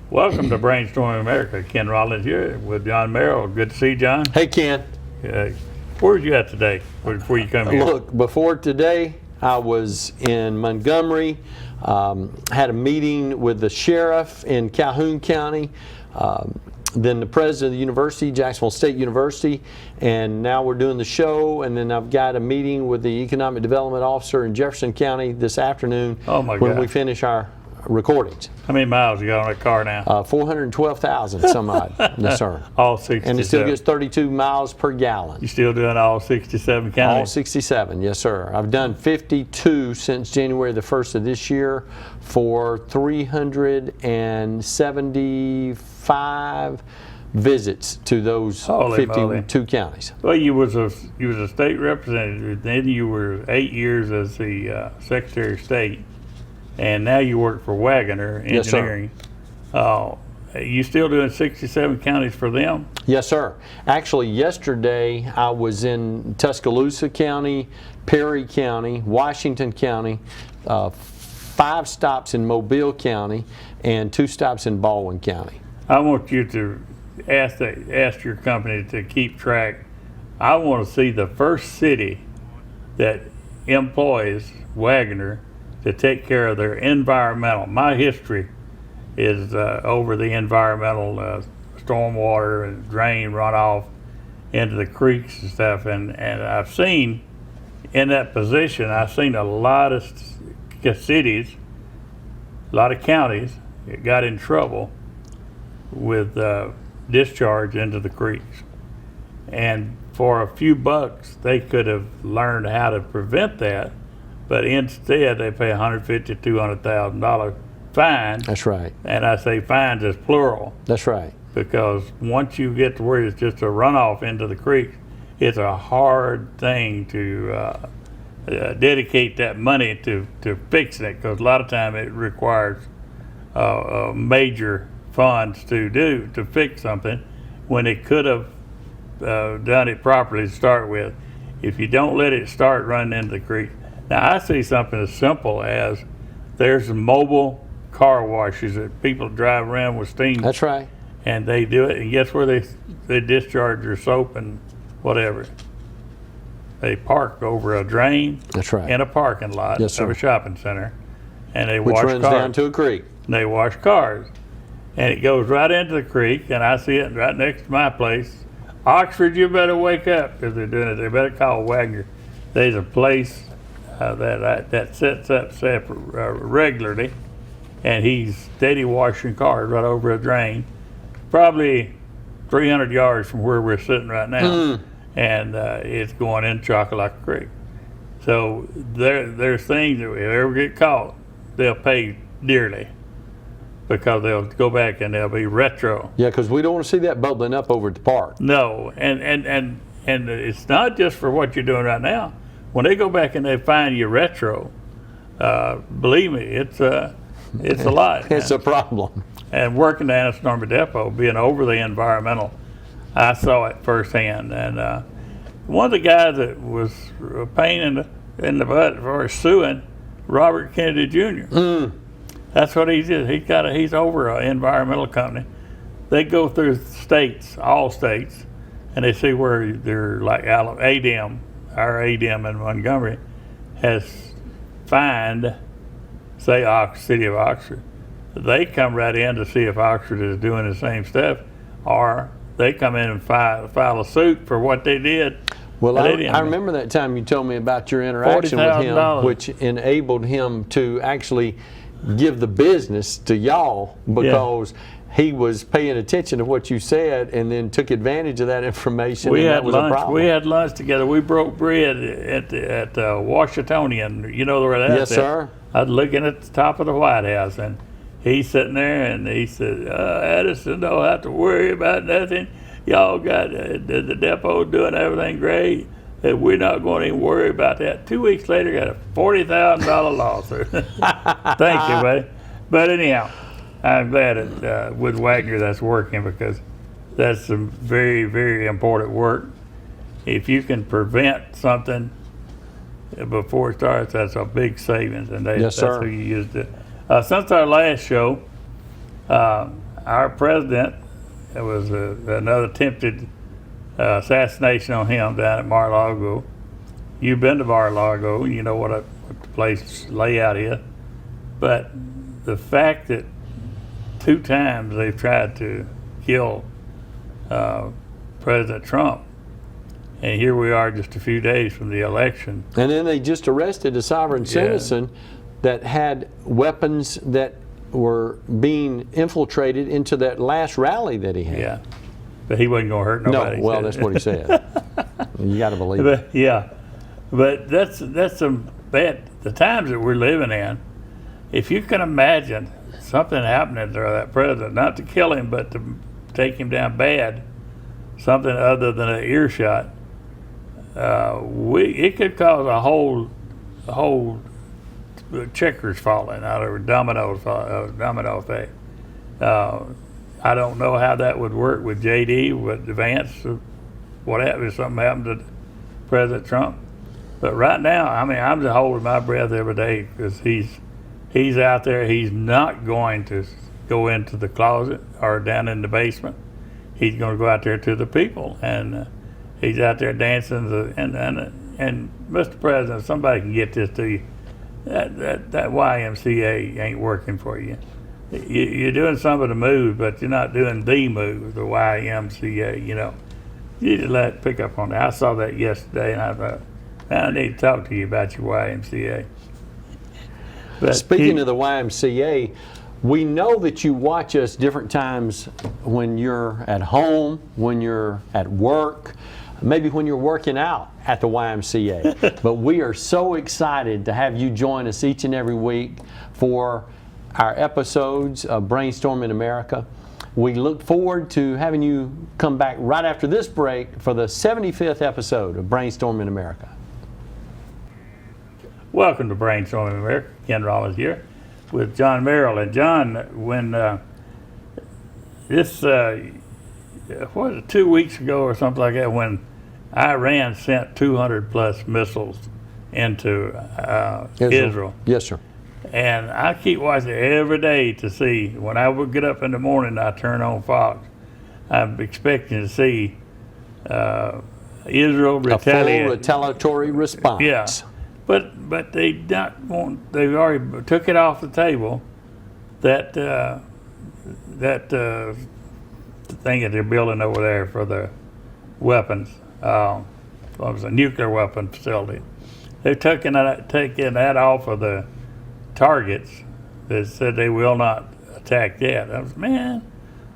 Welcome to Brainstorming America. Ken Rollins here with John Merrill. Good to see you, John. Hey, Ken. Where's you at today before you come here? Look, before today, I was in Montgomery, had a meeting with the sheriff in Calhoun County, then the president of the university, Jacksonville State University, and now we're doing the show, and then I've got a meeting with the economic development officer in Jefferson County this afternoon. Oh my when God. we finish our recordings. How many miles you got on that car now? 412,000 some odd. Yes, sir. All 67. And it still gets 32 miles per gallon. You still doing all 67 counties? All 67, yes, sir. I've done 52 since January the 1st of this year for 375 visits to those Holy 52 moly. counties. Well, you was a state representative. Then you were 8 years as the Secretary of State, and now you work for Wagoner Yes, sir. Engineering. You still doing 67 counties for them? Yes, sir. Actually, yesterday I was in Tuscaloosa County, Perry County, Washington County, 5 stops in Mobile County, and 2 stops in Baldwin County. I want you to ask your company to keep track. I want to see the first city that employs Wagoner to take care of their environmental. My history is over the environmental stormwater and drain runoff into the creeks and stuff, and I've seen in that position, I've seen a lot of cities, a lot of counties that got in trouble with discharge into the creeks, and for a few bucks they could have learned how to prevent that, but instead they pay $150,000 to $200,000 fine. That's right. And I say fines is plural, That's right. because once you get to where it's just a runoff into the creek, it's a hard thing to dedicate that money to fixing it, because a lot of time it requires major funds to fix something when it could have done it properly to start with. If you don't let it start running into the creek. Now I see something as simple as there's mobile car washes that people drive around with steam. That's right. And they do it, and guess where they discharge their soap and whatever? They park over a drain. That's right. In a parking lot Yes, sir. of a shopping center, and they Which wash runs cars. down to a creek. And they wash cars, and it goes right into the creek, and I see it right next to my place. Oxford, you better wake up, because they're doing it. They better call Wagner. There's a place that sets up regularly, and he's steady washing cars right over a drain, probably 300 yards from where we're sitting right now, and it's going in Chocolate Creek. So there's things that if they ever get caught, they'll pay dearly, because they'll go back and they'll be retro. Yeah, because we don't want to see that bubbling up over at the park. No, and it's not just for what you're doing right now. When they go back and they find you retro, believe me, it's a lot. It's a problem. And working down at Stormy Depot, being over the environmental, I saw it firsthand. And one of the guys that was a pain in the butt for suing Robert Kennedy Jr. That's what he did. He's over an environmental company. They go through states, all states, and they see where they're like ADM. Our ADM in Montgomery has fined, say, City of Oxford. They come right in to see if Oxford is doing the same stuff, or they come in and file a suit for what they did. Well, I remember that time you told me about your interaction with him, $40,000. which enabled him to actually give the business to y'all, because he was paying attention to what you said and then took advantage of that information. We and had that was lunch. a problem. We had lunch together. We broke bread at Washingtonian. You know where that's Yes, at? sir. I was looking at the top of the White House, and he's sitting there, and he said, "Addison don't have to worry about nothing. Y'all got the depot doing everything great. That we're not going to even worry about that." 2 weeks later, got a $40,000 lawsuit. Thank you, buddy. But anyhow, I'm glad that with Wagner that's working, because that's some very, very important work. If you can prevent something before it starts, that's a big savings, and Yes, that's sir. who you used it. Since our last show, our president, there was another attempted assassination on him down at Mar-a-Lago. You've been to Mar-a-Lago, you know what the place layout is. But the fact that 2 times they've tried to kill President Trump, and here we are just a few days from the election. And then they just arrested a sovereign citizen that had weapons that were being infiltrated into that last rally that he had. Yeah, but he wasn't going to hurt nobody. No, well, that's what he said. You got to believe it. But, yeah, but that's some bad, the times that we're living in. If you can imagine something happening to that president, not to kill him, but to take him down bad, something other than an earshot, it could cause a whole checkers falling out of domino effect. I don't know how that would work with JD, with Vance, what happened if something happened to President Trump. But right now, I mean, I'm just holding my breath every day because he's out there. He's not going to go into the closet or down in the basement. He's going to go out there to the people, and he's out there dancing. And Mr. President, somebody can get this to you. That YMCA ain't working for you. You're doing some of the moves, but you're not doing the move, the YMCA. You know, you need to let it pick up on that. I saw that yesterday, and I thought, man, I need to talk to you about your YMCA. But Speaking of the YMCA, we know that you watch us different times when you're at home, when you're at work, maybe when you're working out at the YMCA. But we are so excited to have you join us each and every week for our episodes of Brainstorming America. We look forward to having you come back right after this break for the 75th episode of Brainstorming America. Welcome to Brainstorming America. Ken Rollins here with John Merrill. And John, when this, what was it, 2 weeks ago or something like that, when Iran sent 200 plus missiles into Israel. Yes, sir. And I keep watching it every day to see, when I would get up in the morning, I turn on Fox. I'm expecting to see Israel retaliate. A full retaliatory response. Yeah. But they not want. They've already took it off the table. That thing that they're building over there for the weapons. What was a nuclear weapon facility? They've taken that off of the targets. That said they will not attack that. I was, man,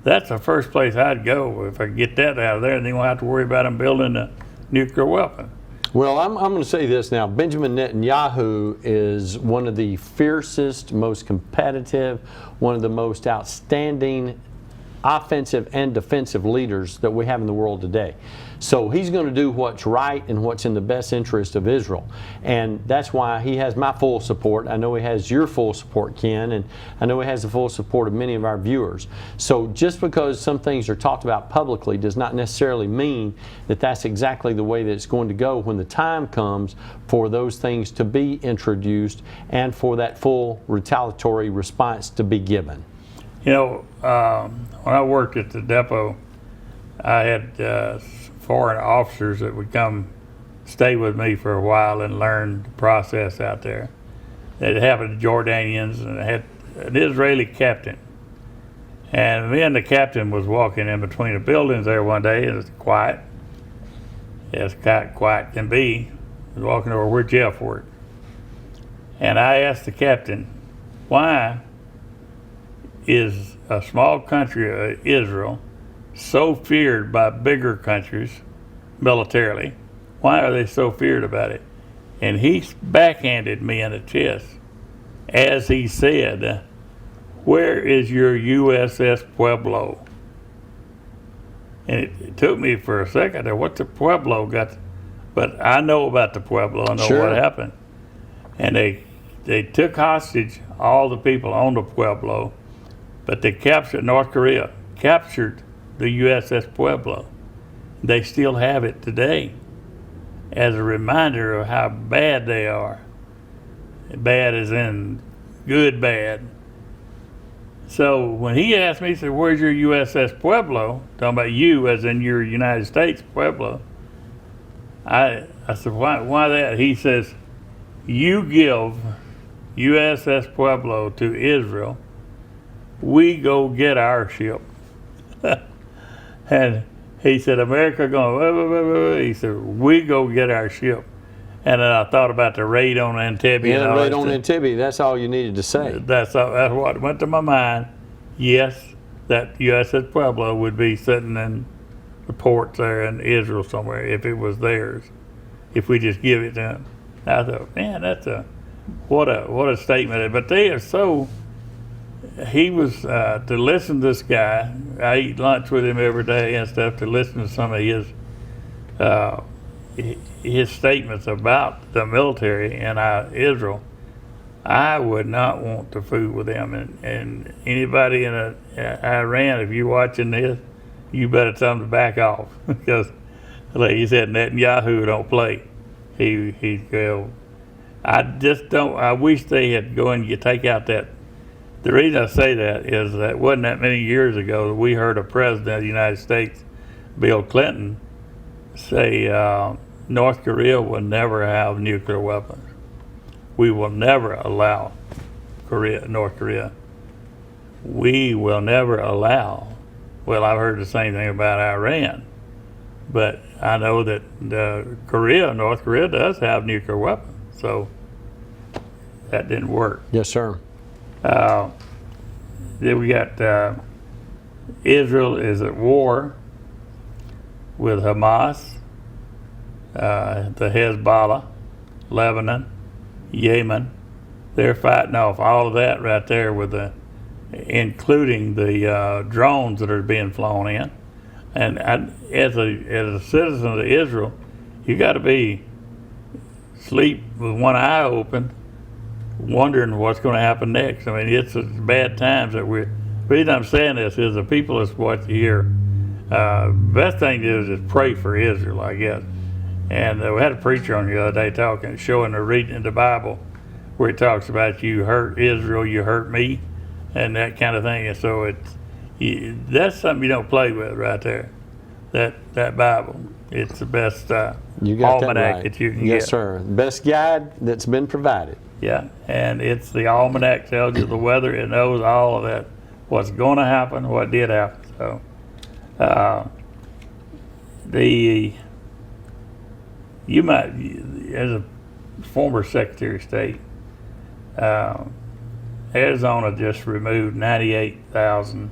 that's the first place I'd go if I get that out of there, and then we'll have to worry about them building a nuclear weapon. Well, I'm going to say this now. Benjamin Netanyahu is one of the fiercest, most competitive, one of the most outstanding offensive and defensive leaders that we have in the world today. So he's going to do what's right and what's in the best interest of Israel. And that's why he has my full support. I know he has your full support, Ken, and I know he has the full support of many of our viewers. So just because some things are talked about publicly does not necessarily mean that that's exactly the way that it's going to go when the time comes for those things to be introduced and for that full retaliatory response to be given. You know, when I worked at the depot, I had foreign officers that would come stay with me for a while and learn the process out there. It happened to Jordanians, and it had an Israeli captain. And me and the captain was walking in between the buildings there one day, and it was quiet, as quiet can be. I was walking over where Jeff worked. And I asked the captain, why is a small country, Israel, so feared by bigger countries militarily? Why are they so feared about it? And he backhanded me in the chest as he said, where is your USS Pueblo? And it took me for a second, what's the Pueblo got? But I know about the Pueblo, I know Sure. what happened. And they took hostage all the people on the Pueblo, but they captured, North Korea captured the USS Pueblo. They still have it today as a reminder of how bad they are. Bad as in good bad. So when he asked me, he said, "Where's your USS Pueblo?" Talking about you as in your United States Pueblo. I said, why that? He says, "You give USS Pueblo to Israel, we go get our ship." And he said, "America going," wait, wait, wait, wait, wait. He said, "We go get our ship." And then I thought about the raid on Entebbe. Yeah, and all raid that on stuff. Entebbe. That's all you needed to say. That's what went to my mind. Yes, that USS Pueblo would be sitting in the ports there in Israel somewhere if it was theirs. If we just give it to them. I thought, man, that's what a statement. But they are so. He was to listen to this guy. I eat lunch with him every day and stuff to listen to some of his statements about the military and Israel. I would not want to fool with them. And anybody in Iran, if you're watching this, you better tell them to back off because, like you said, Netanyahu don't play. He's I just don't. I wish they had go and take out that. The reason I say that is that wasn't that many years ago that we heard a president of the United States, Bill Clinton, say North Korea will never have nuclear weapons. We will never allow North Korea. We will never allow. Well, I've heard the same thing about Iran, but I know that North Korea does have nuclear weapons, so that didn't work. Yes, sir. Then we got Israel is at war with Hamas, the Hezbollah, Lebanon, Yemen. They're fighting off all of that right there with including the drones that are being flown in. And as a citizen of Israel, you got to sleep with one eye open, wondering what's going to happen next. I mean, it's bad times that the reason I'm saying this is the people that's what you hear. Best thing to do is pray for Israel, I guess. And we had a preacher on the other day showing the reading in the Bible where he talks about you hurt Israel, you hurt me, and that kind of thing. And so that's something you don't play with right there. That Bible, it's the best You got almanac that that you can get. Yes, sir. Best guide that's been provided. Yeah, and it's the almanac tells you the weather. It knows all of that, what's going to happen, what did happen. So, you might, as a former Secretary of State, Arizona just removed 98,000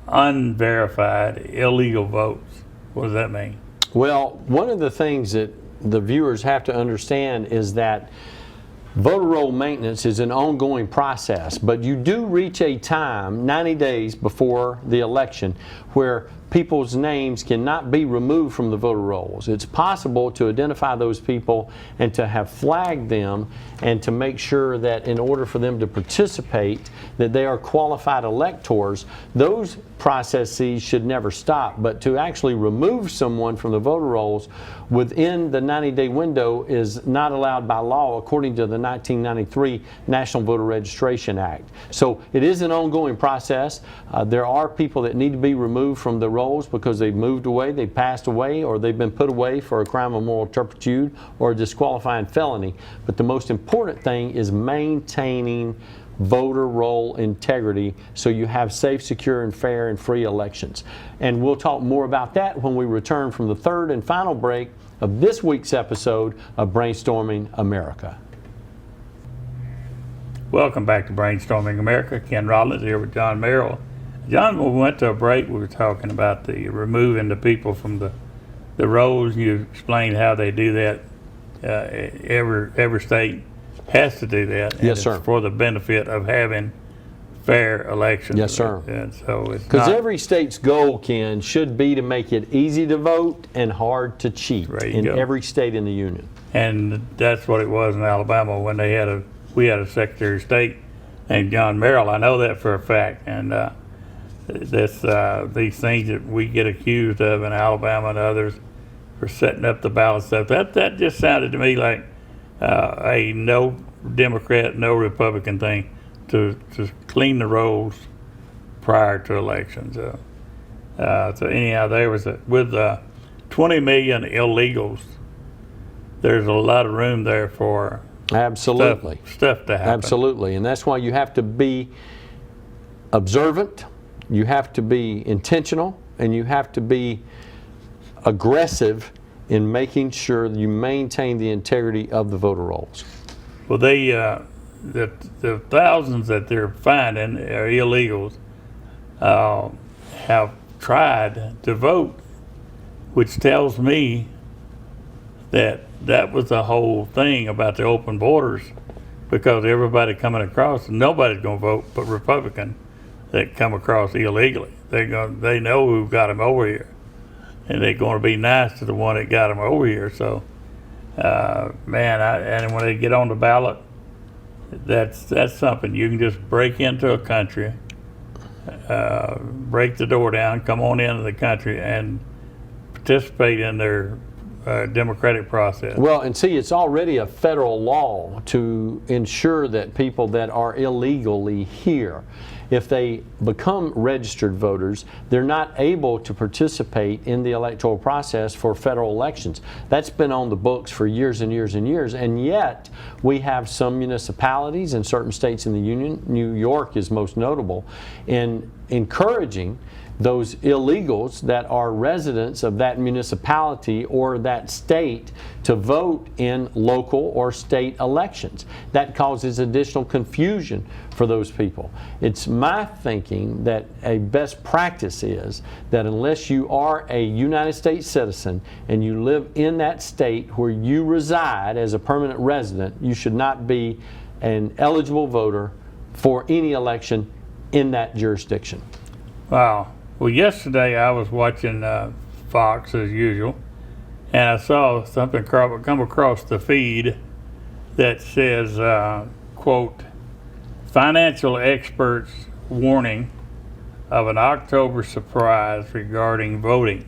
unverified illegal votes. What does that mean? Well, one of the things that the viewers have to understand is that voter roll maintenance is an ongoing process, but you do reach a time, 90 days before the election, where people's names cannot be removed from the voter rolls. It's possible to identify those people and to have flagged them and to make sure that in order for them to participate, that they are qualified electors. Those processes should never stop, but to actually remove someone from the voter rolls within the 90-day window is not allowed by law according to the 1993 National Voter Registration Act. So it is an ongoing process. There are people that need to be removed from the rolls because they've moved away, they've passed away, or they've been put away for a crime of moral turpitude or a disqualifying felony. But the most important thing is maintaining voter roll integrity so you have safe, secure, and fair and free elections. And we'll talk more about that when we return from the third and final break of this week's episode of Brainstorming America. Welcome back to Brainstorming America. Ken Rollins here with John Merrill. John, when we went to a break, we were talking about the removing the people from the rolls. You explained how they do that. Every state has to do that. And Yes, sir. It's for the benefit of having fair elections. Yes, sir. And so it's Because not, every state's goal, Ken, should be to make it easy to vote and hard to cheat There you in go. every state in the union. and that's what it was in Alabama when we had a Secretary of State named John Merrill. I know that for a fact. And these things that we get accused of in Alabama and others for setting up the ballot stuff, that just sounded to me like a no Democrat, no Republican thing to clean the rolls prior to elections. So anyhow, there was with 20 million illegals, there's a lot of room there for Absolutely. stuff to happen. Absolutely. And that's why you have to be observant, you have to be intentional, and you have to be aggressive in making sure that you maintain the integrity of the voter rolls. Well, the thousands that they're finding are illegals have tried to vote, which tells me that was the whole thing about the open borders, because everybody coming across, nobody's going to vote but Republican that come across illegally. They know who got them over here, and they're going to be nice to the one that got them over here. So, and when they get on the ballot, that's something. You can just break into a country, break the door down, come on into the country, and participate in their democratic process. Well, and see, it's already a federal law to ensure that people that are illegally here, if they become registered voters, they're not able to participate in the electoral process for federal elections. That's been on the books for years and years and years, and yet we have some municipalities in certain states in the Union, New York is most notable, in encouraging those illegals that are residents of that municipality or that state to vote in local or state elections. That causes additional confusion for those people. It's my thinking that a best practice is that unless you are a United States citizen and you live in that state where you reside as a permanent resident, you should not be an eligible voter for any election in that jurisdiction. Wow. Well, yesterday I was watching Fox as usual, and I saw something come across the feed that says, quote, financial experts warning of an October surprise regarding voting.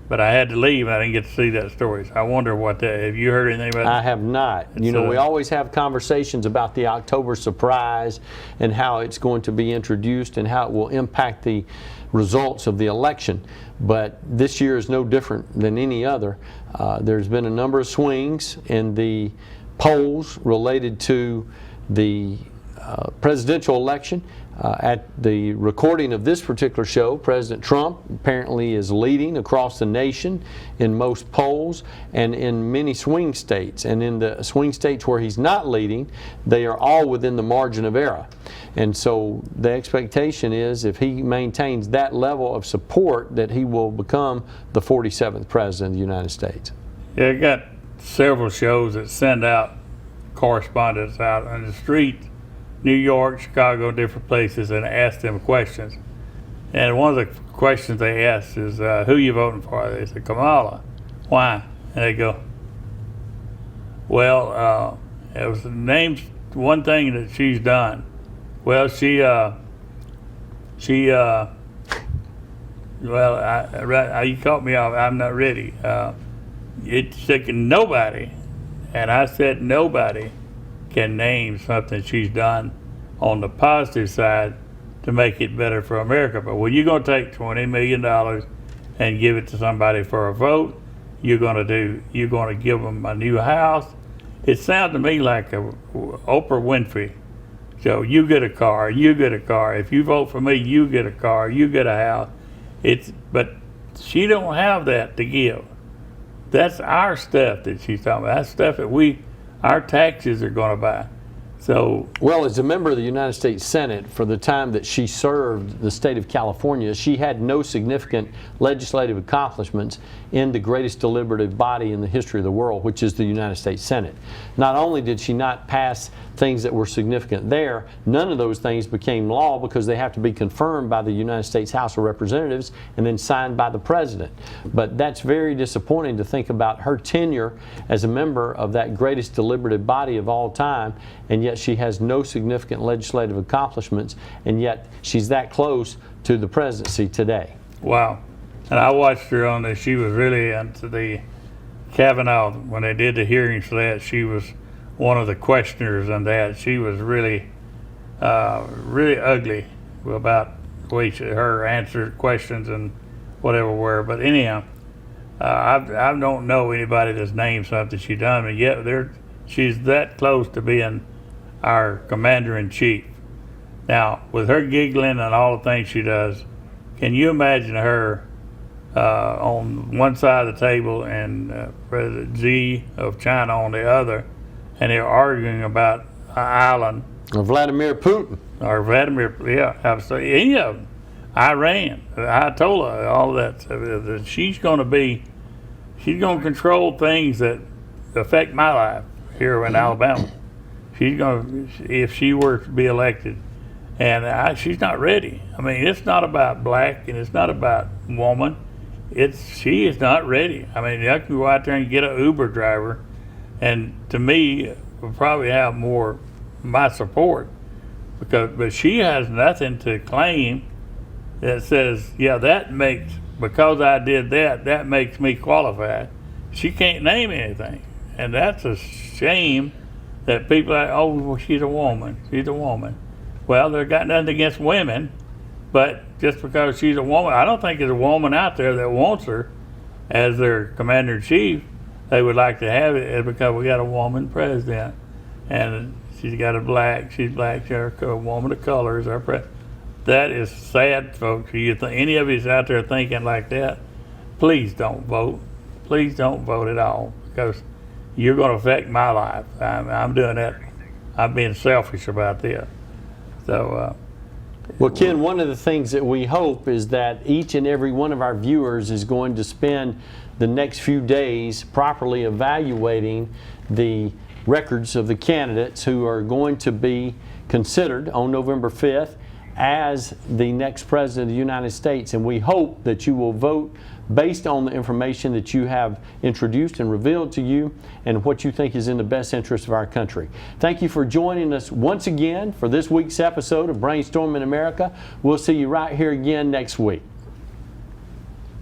But I had to leave. I didn't get to see that story. So I wonder what that, have you heard anything about that? I have not. You know, we always have conversations about the October surprise and how it's going to be introduced and how it will impact the results of the election. But this year is no different than any other. There's been a number of swings in the polls related to the presidential election. At the recording of this particular show, President Trump apparently is leading across the nation in most polls and in many swing states. And in the swing states where he's not leading, they are all within the margin of error. And so the expectation is if he maintains that level of support that he will become the 47th President of the United States. Yeah, I got several shows that send out correspondents out on the street, New York, Chicago, different places, and ask them questions. And one of the questions they asked is, who you voting for? They said, Kamala. Why? And they go, well, it was named one thing that she's done. Well, well, you caught me off. I'm not ready. It's taking nobody, and I said nobody can name something she's done on the positive side to make it better for America. But when you're going to take $20 million and give it to somebody for a vote, you're going to give them a new house. It sounds to me like Oprah Winfrey. So you get a car, you get a car. If you vote for me, you get a car, you get a house. But she don't have that to give. That's our stuff that she's talking about. That's stuff that our taxes are going to buy. So, well, as a member of the United States Senate, for the time that she served the state of California, she had no significant legislative accomplishments in the greatest deliberative body in the history of the world, which is the United States Senate. Not only did she not pass things that were significant there, none of those things became law because they have to be confirmed by the United States House of Representatives and then signed by the President. But that's very disappointing to think about her tenure as a member of that greatest deliberative body of all time, and yet she has no significant legislative accomplishments, and yet she's that close to the presidency today. Wow. And I watched her on this. She was really into the Kavanaugh, when they did the hearings for that, she was one of the questioners on that. She was really really ugly about the way her answered questions and whatever were. But anyhow, I don't know anybody that's named something she done, but yet she's that close to being our commander-in-chief. Now, with her giggling and all the things she does, can you imagine her on one side of the table and President Xi of China on the other, and they're arguing about an island? Or Vladimir Putin. Or Vladimir, yeah, absolutely. Any of them. Iran. I told her all that. That she's going to control things that affect my life here in Alabama. She's going to, if she were to be elected. And she's not ready. I mean, it's not about black and it's not about woman. She is not ready. I mean, I can go out there and get an Uber driver, and to me, will probably have more my support, but she has nothing to claim that says, yeah, because I did that makes me qualified. She can't name anything, and that's a shame that people are, oh, well, she's a woman. Well, they've got nothing against women, but just because she's a woman, I don't think there's a woman out there that wants her as their commander-in-chief. They would like to have it because we got a woman president, and she's black, she's a woman of color is our president. That is sad, folks. Any of you out there thinking like that, please don't vote. Please don't vote at all, because you're going to affect my life. I'm doing that. I'm being selfish about this. So, well, Ken, one of the things that we hope is that each and every one of our viewers is going to spend the next few days properly evaluating the records of the candidates who are going to be considered on November 5th as the next President of the United States. And we hope that you will vote based on the information that you have introduced and revealed to you and what you think is in the best interest of our country. Thank you for joining us once again for this week's episode of Brainstorming America. We'll see you right here again next week.